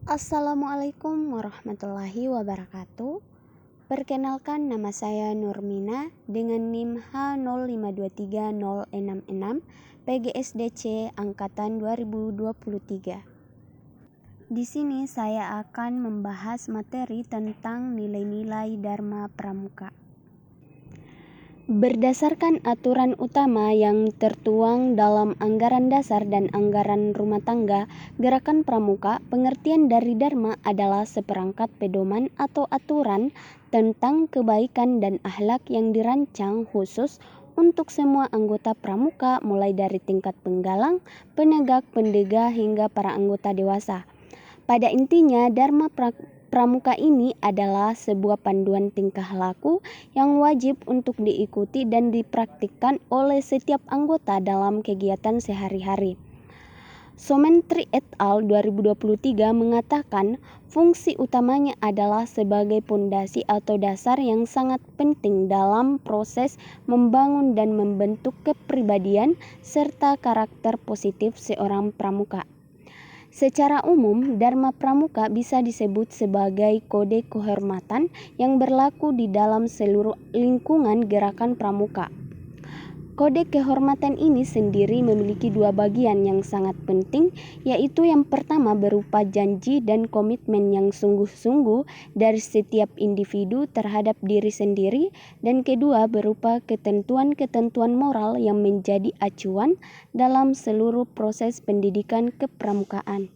Assalamualaikum warahmatullahi wabarakatuh. Perkenalkan, nama saya Nurmina dengan NIM H0523066 PGSDC angkatan 2023. Di sini saya akan membahas materi tentang nilai-nilai Dharma Pramuka. Berdasarkan aturan utama yang tertuang dalam anggaran dasar dan anggaran rumah tangga Gerakan Pramuka, pengertian dari Dharma adalah seperangkat pedoman atau aturan tentang kebaikan dan akhlak yang dirancang khusus untuk semua anggota Pramuka, mulai dari tingkat penggalang, penegak, pendegah hingga para anggota dewasa. Pada intinya, Dharma Pramuka ini adalah sebuah panduan tingkah laku yang wajib untuk diikuti dan dipraktikkan oleh setiap anggota dalam kegiatan sehari-hari. Somentri et al. 2023 mengatakan fungsi utamanya adalah sebagai pondasi atau dasar yang sangat penting dalam proses membangun dan membentuk kepribadian serta karakter positif seorang pramuka. Secara umum, Dharma Pramuka bisa disebut sebagai kode kehormatan yang berlaku di dalam seluruh lingkungan Gerakan Pramuka. Kode kehormatan ini sendiri memiliki dua bagian yang sangat penting, yaitu yang pertama berupa janji dan komitmen yang sungguh-sungguh dari setiap individu terhadap diri sendiri, dan kedua berupa ketentuan-ketentuan moral yang menjadi acuan dalam seluruh proses pendidikan kepramukaan.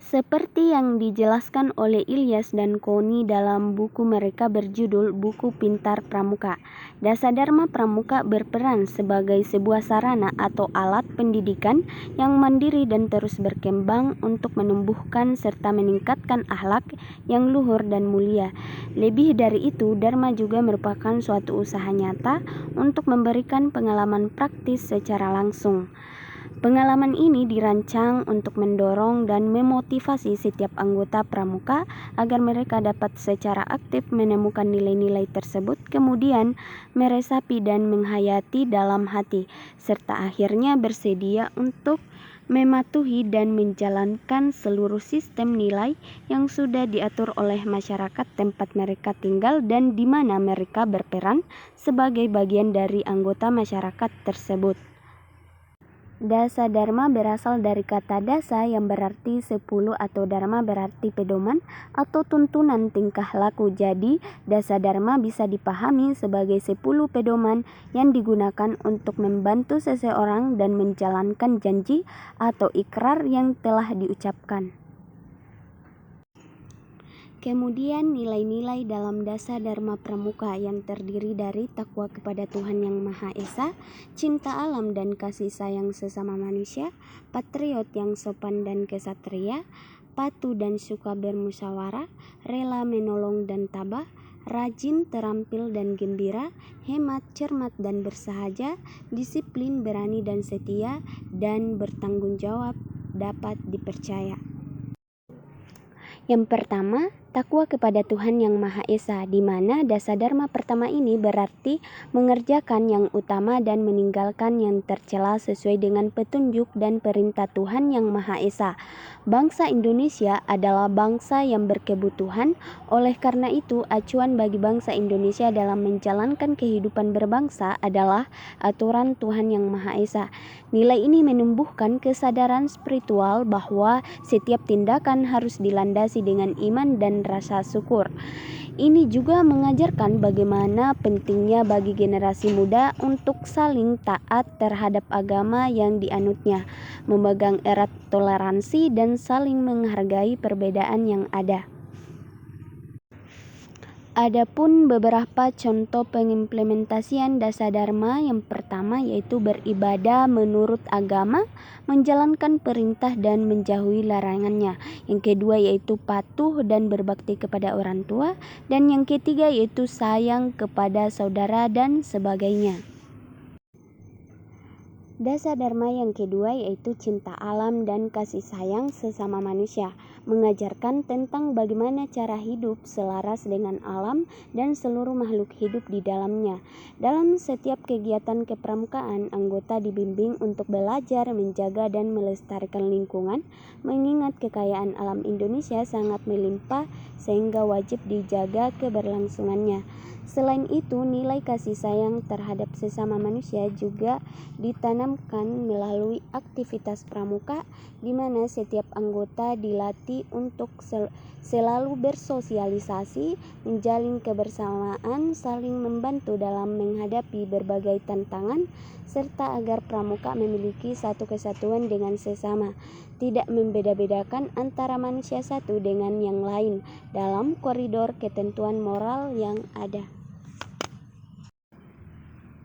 Seperti yang dijelaskan oleh Ilyas dan Koni dalam buku mereka berjudul Buku Pintar Pramuka, Dasadharma Pramuka berperan sebagai sebuah sarana atau alat pendidikan yang mandiri dan terus berkembang untuk menumbuhkan serta meningkatkan akhlak yang luhur dan mulia. Lebih dari itu, Dharma juga merupakan suatu usaha nyata untuk memberikan pengalaman praktis secara langsung. Pengalaman ini dirancang untuk mendorong dan memotivasi setiap anggota pramuka agar mereka dapat secara aktif menemukan nilai-nilai tersebut, kemudian meresapi dan menghayati dalam hati, serta akhirnya bersedia untuk mematuhi dan menjalankan seluruh sistem nilai yang sudah diatur oleh masyarakat tempat mereka tinggal dan di mana mereka berperan sebagai bagian dari anggota masyarakat tersebut. Dasa Dharma berasal dari kata dasa yang berarti 10 atau Dharma berarti pedoman atau tuntunan tingkah laku. Jadi, Dasa Dharma bisa dipahami sebagai 10 pedoman yang digunakan untuk membantu seseorang dan menjalankan janji atau ikrar yang telah diucapkan. Kemudian nilai-nilai dalam Dasa Dharma Pramuka yang terdiri dari takwa kepada Tuhan Yang Maha Esa, cinta alam dan kasih sayang sesama manusia, patriot yang sopan dan kesatria, patuh dan suka bermusyawarah, rela menolong dan tabah, rajin, terampil dan gembira, hemat, cermat dan bersahaja, disiplin, berani dan setia, dan bertanggung jawab, dapat dipercaya. Yang pertama, takwa kepada Tuhan Yang Maha Esa, di mana Dasadharma pertama ini berarti mengerjakan yang utama dan meninggalkan yang tercela sesuai dengan petunjuk dan perintah Tuhan Yang Maha Esa. Bangsa Indonesia adalah bangsa yang berkebutuhan, oleh karena itu acuan bagi bangsa Indonesia dalam menjalankan kehidupan berbangsa adalah aturan Tuhan Yang Maha Esa. Nilai ini menumbuhkan kesadaran spiritual bahwa setiap tindakan harus dilandasi dengan iman dan rasa syukur. Ini juga mengajarkan bagaimana pentingnya bagi generasi muda untuk saling taat terhadap agama yang dianutnya, memegang erat toleransi dan saling menghargai perbedaan yang ada. Adapun beberapa contoh pengimplementasian Dasadharma, yang pertama yaitu beribadah menurut agama, menjalankan perintah dan menjauhi larangannya. Yang kedua yaitu patuh dan berbakti kepada orang tua, dan yang ketiga yaitu sayang kepada saudara dan sebagainya. Dasar dharma yang kedua yaitu cinta alam dan kasih sayang sesama manusia, mengajarkan tentang bagaimana cara hidup selaras dengan alam dan seluruh makhluk hidup di dalamnya. Dalam setiap kegiatan kepramukaan, anggota dibimbing untuk belajar, menjaga dan melestarikan lingkungan, mengingat kekayaan alam Indonesia sangat melimpah sehingga wajib dijaga keberlangsungannya. Selain itu, nilai kasih sayang terhadap sesama manusia juga ditanamkan melalui aktivitas pramuka, di mana setiap anggota dilatih untuk selalu bersosialisasi, menjalin kebersamaan, saling membantu dalam menghadapi berbagai tantangan, serta agar pramuka memiliki satu kesatuan dengan sesama, tidak membeda-bedakan antara manusia satu dengan yang lain dalam koridor ketentuan moral yang ada.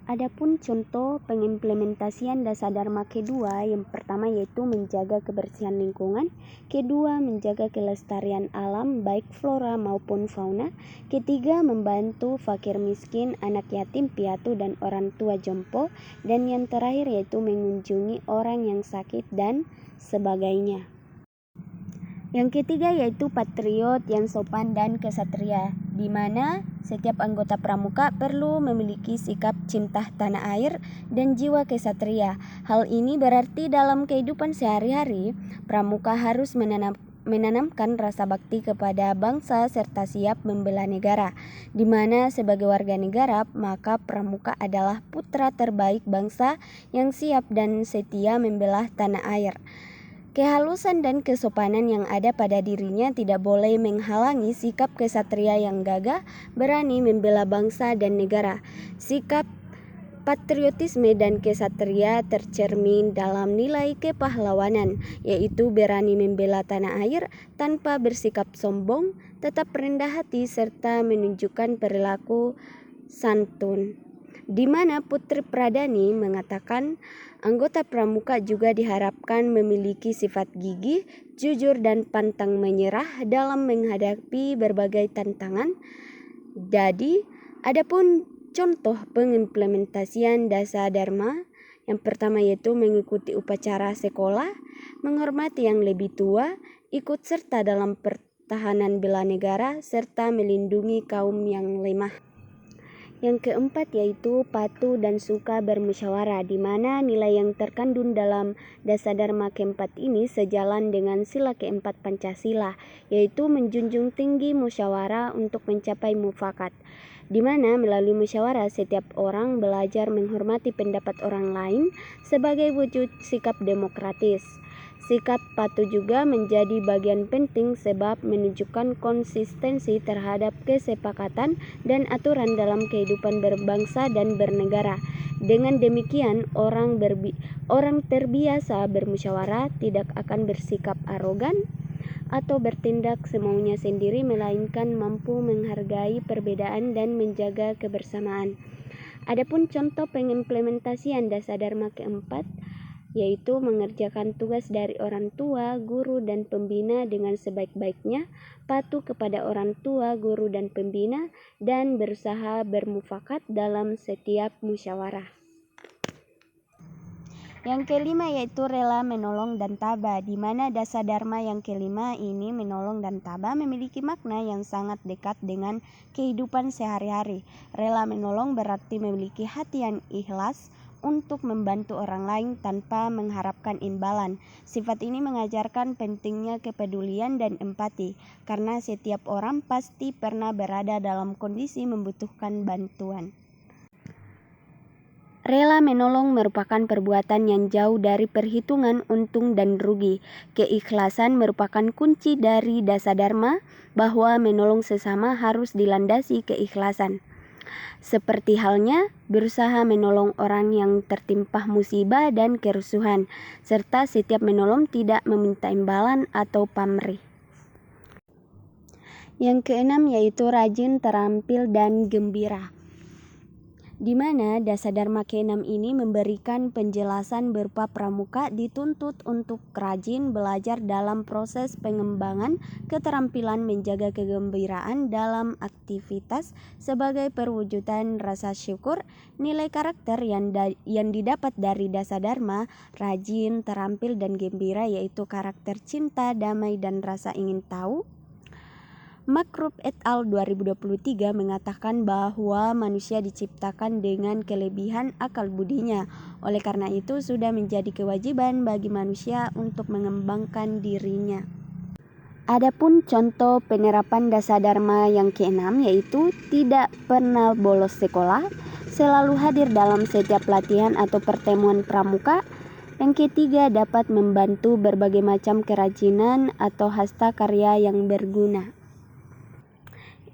Adapun contoh pengimplementasian dasar dharma kedua, yang pertama yaitu menjaga kebersihan lingkungan, kedua menjaga kelestarian alam baik flora maupun fauna, ketiga membantu fakir miskin, anak yatim piatu dan orang tua jompo, dan yang terakhir yaitu mengunjungi orang yang sakit dan sebagainya. Yang ketiga yaitu patriot yang sopan dan kesatria, di mana setiap anggota pramuka perlu memiliki sikap cinta tanah air dan jiwa kesatria. Hal ini berarti dalam kehidupan sehari-hari, pramuka harus menanamkan rasa bakti kepada bangsa serta siap membela negara, di mana sebagai warga negara maka pramuka adalah putra terbaik bangsa yang siap dan setia membela tanah air. Kehalusan dan kesopanan yang ada pada dirinya tidak boleh menghalangi sikap kesatria yang gagah, berani membela bangsa dan negara. Sikap patriotisme dan kesatria tercermin dalam nilai kepahlawanan, yaitu berani membela tanah air tanpa bersikap sombong, tetap rendah hati, serta menunjukkan perilaku santun. Di mana Putri Pradani mengatakan anggota pramuka juga diharapkan memiliki sifat gigih, jujur dan pantang menyerah dalam menghadapi berbagai tantangan. Jadi, adapun contoh pengimplementasian dasar dharma, yang pertama yaitu mengikuti upacara sekolah, menghormati yang lebih tua, ikut serta dalam pertahanan bela negara, serta melindungi kaum yang lemah. Yang keempat yaitu patuh dan suka bermusyawarah, di mana nilai yang terkandung dalam dasar dharma keempat ini sejalan dengan sila keempat Pancasila, yaitu menjunjung tinggi musyawarah untuk mencapai mufakat, di mana melalui musyawarah setiap orang belajar menghormati pendapat orang lain sebagai wujud sikap demokratis. Sikap patuh juga menjadi bagian penting sebab menunjukkan konsistensi terhadap kesepakatan dan aturan dalam kehidupan berbangsa dan bernegara. Dengan demikian, orang terbiasa bermusyawarah tidak akan bersikap arogan atau bertindak semaunya sendiri, melainkan mampu menghargai perbedaan dan menjaga kebersamaan. Adapun contoh pengimplementasian dasar dharma keempat yaitu mengerjakan tugas dari orang tua, guru, dan pembina dengan sebaik-baiknya, patuh kepada orang tua, guru, dan pembina, dan berusaha bermufakat dalam setiap musyawarah. Yang kelima yaitu rela menolong dan tabah, di mana dasar dharma yang kelima ini menolong dan tabah memiliki makna yang sangat dekat dengan kehidupan sehari-hari. Rela menolong berarti memiliki hati yang ikhlas untuk membantu orang lain tanpa mengharapkan imbalan. Sifat ini mengajarkan pentingnya kepedulian dan empati, karena setiap orang pasti pernah berada dalam kondisi membutuhkan bantuan. Rela menolong merupakan perbuatan yang jauh dari perhitungan untung dan rugi. Keikhlasan merupakan kunci dari dasar dharma, bahwa menolong sesama harus dilandasi keikhlasan. Seperti halnya berusaha menolong orang yang tertimpa musibah dan kerusuhan, serta setiap menolong tidak meminta imbalan atau pamrih. Yang keenam yaitu rajin, terampil, dan gembira. di mana Dasadharma ke-6 ini memberikan penjelasan berupa pramuka dituntut untuk rajin belajar dalam proses pengembangan keterampilan menjaga kegembiraan dalam aktivitas sebagai perwujudan rasa syukur. Nilai karakter yang didapat dari Dasadharma, rajin, terampil, dan gembira, yaitu karakter cinta, damai, dan rasa ingin tahu. McRoop et al. 2023 mengatakan bahwa manusia diciptakan dengan kelebihan akal budinya. Oleh karena itu, sudah menjadi kewajiban bagi manusia untuk mengembangkan dirinya. Adapun contoh penerapan Dasadharma yang ke-6 yaitu tidak pernah bolos sekolah, selalu hadir dalam setiap latihan atau pertemuan pramuka. Yang ketiga, dapat membantu berbagai macam kerajinan atau hasta karya yang berguna.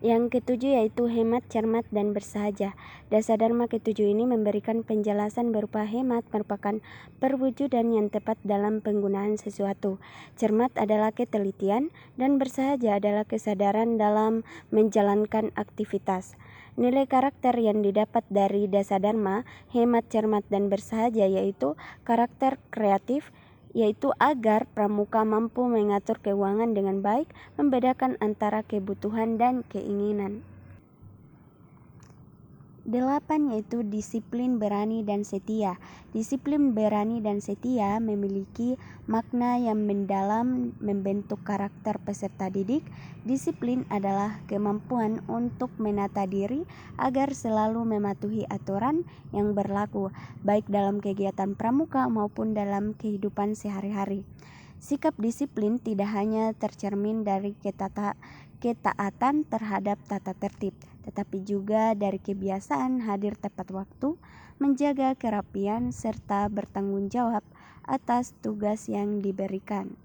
Yang ketujuh yaitu hemat, cermat, dan bersahaja. Dasadharma ketujuh ini memberikan penjelasan berupa hemat merupakan perwujudan yang tepat dalam penggunaan sesuatu. Cermat adalah ketelitian dan bersahaja adalah kesadaran dalam menjalankan aktivitas. Nilai karakter yang didapat dari Dasadharma, hemat, cermat, dan bersahaja yaitu karakter kreatif, yaitu agar pramuka mampu mengatur keuangan dengan baik, membedakan antara kebutuhan dan keinginan. 8 yaitu disiplin, berani, dan setia. Disiplin, berani, dan setia memiliki makna yang mendalam membentuk karakter peserta didik. Disiplin adalah kemampuan untuk menata diri agar selalu mematuhi aturan yang berlaku, baik dalam kegiatan pramuka maupun dalam kehidupan sehari-hari. Sikap disiplin tidak hanya tercermin dari ketaatan terhadap tata tertib, tetapi juga dari kebiasaan hadir tepat waktu, menjaga kerapian, serta bertanggung jawab atas tugas yang diberikan.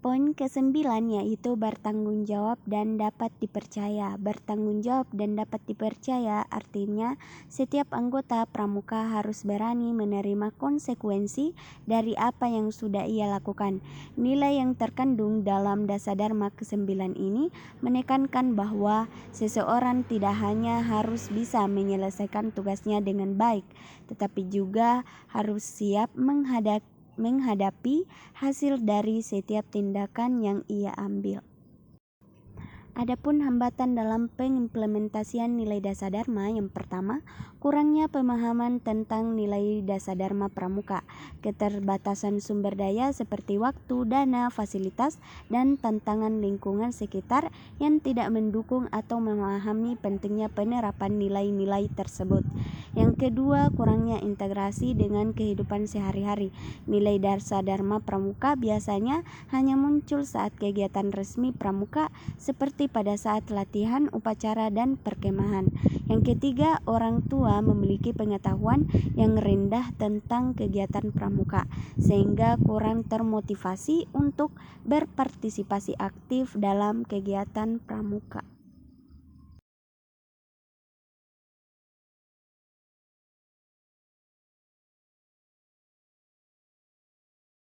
Poin ke-9 yaitu bertanggung jawab dan dapat dipercaya. Bertanggung jawab dan dapat dipercaya artinya setiap anggota pramuka harus berani menerima konsekuensi dari apa yang sudah ia lakukan. Nilai yang terkandung dalam Dasadharma ke-9 ini menekankan bahwa seseorang tidak hanya harus bisa menyelesaikan tugasnya dengan baik, tetapi juga harus siap menghadapi hasil dari setiap tindakan yang ia ambil. Adapun hambatan dalam pengimplementasian nilai Dasadharma, yang pertama, kurangnya pemahaman tentang nilai Dasadharma pramuka, keterbatasan sumber daya seperti waktu, dana, fasilitas, dan tantangan lingkungan sekitar yang tidak mendukung atau memahami pentingnya penerapan nilai-nilai tersebut. Yang kedua, kurangnya integrasi dengan kehidupan sehari-hari. Nilai Dasadharma pramuka biasanya hanya muncul saat kegiatan resmi pramuka seperti pada saat latihan, upacara, dan perkemahan. Yang ketiga, orang tua memiliki pengetahuan yang rendah tentang kegiatan pramuka, sehingga kurang termotivasi untuk berpartisipasi aktif dalam kegiatan pramuka.